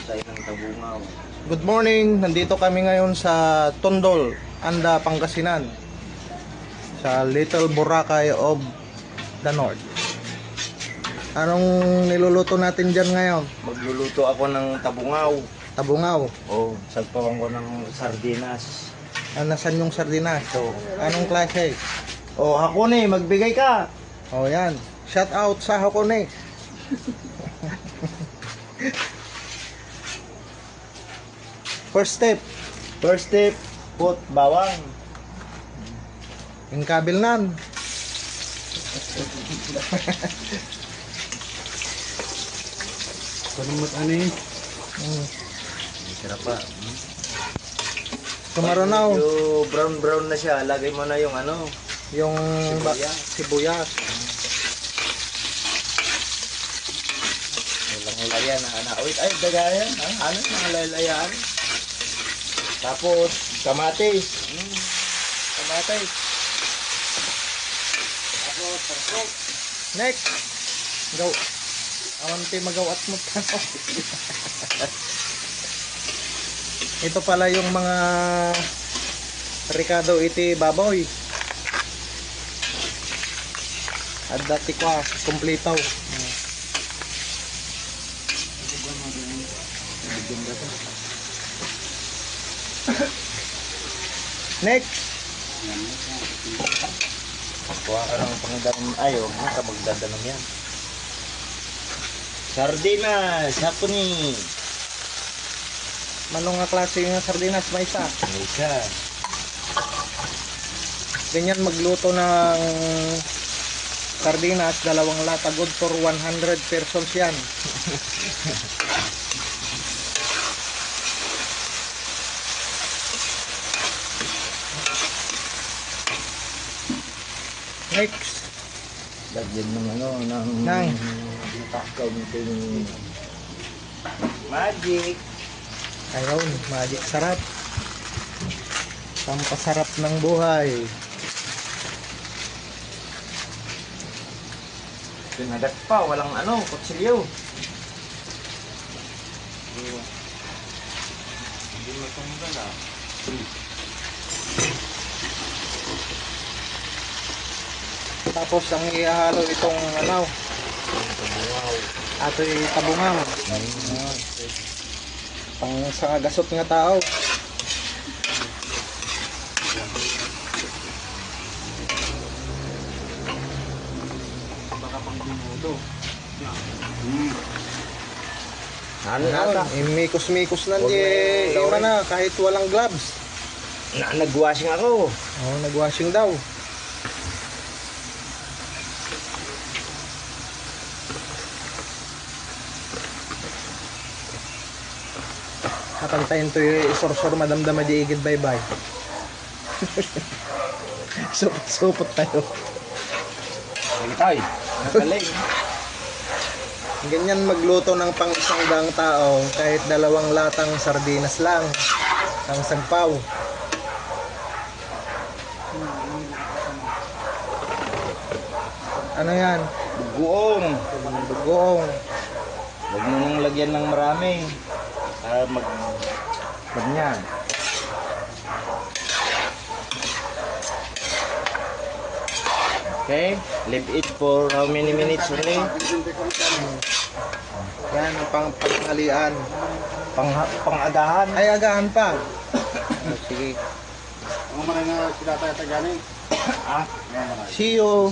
tayo ng tabungaw. Good morning, nandito kami ngayon sa Tondol, Anda, Pangasinan, sa Little Boracay of the North. Anong niluluto natin dyan ngayon? Magluluto ako ng tabungaw. Tabungaw. Oh, sagpawan ko ng sardinas. Nasaan yung sardinas? Ito. Anong klase? Oh, Hakone, magbigay ka. Oh, yan. Shout out sa Hakone. First step, First step, put bawang. yung kabilnan. Kanumot ano yun? Sarap pa. Tumaronaw, Medyo brown na siya. Lagay mo na yung ano. yung sibuyas. Walang layan na anak. Wait, ay, dagayan. Ano mga lalayaan? Tapos, kamatis. Kamatis. Tapos, pangsok. Next, go. Awanti magawat mo tanong. Ito pala yung mga Ricardo iti baboy. At dati ko kumplitaw. Next, Kuha ka ng pangdalam. Ayaw, magdadalam yan. Sardinas, Hakone. manong nga klase ng sardinas may isa. May isa. Ganyan magluto ng sardinas, 2 lata, good for 100 persons yan. Next, Lagyan ng ano, Nang. kaunting magic. ayun, magic sarap. Pampasarap ng buhay. Pinagat pa, walang ano, kutsilyo. Hindi matanggal ah. Tapos ang ihalo itong ano, ato'y tabungaw. Pang sa gasot nga tao. Baka pang dinudo. Ano Ano, mikos-mikos lang di iba na kahit walang gloves. Nag-washing ako. Oh, nagwashing daw. Napantayin to yung isorsor madamdama di igid bye-bye. Supot tayo. Ay, nakaling. Ganyan magluto ng pang 100 tao kahit 2 latang sardinas lang ang sagpaw. Ano yan? Bugoong. Bugoong. Huwag mo nang lagyan ng marami. Para ganyan. Okay, leave it for how many minutes only? Yan ang panghalian. Pang-agahan. Ay, agahan pa. Sige. Ah, See you.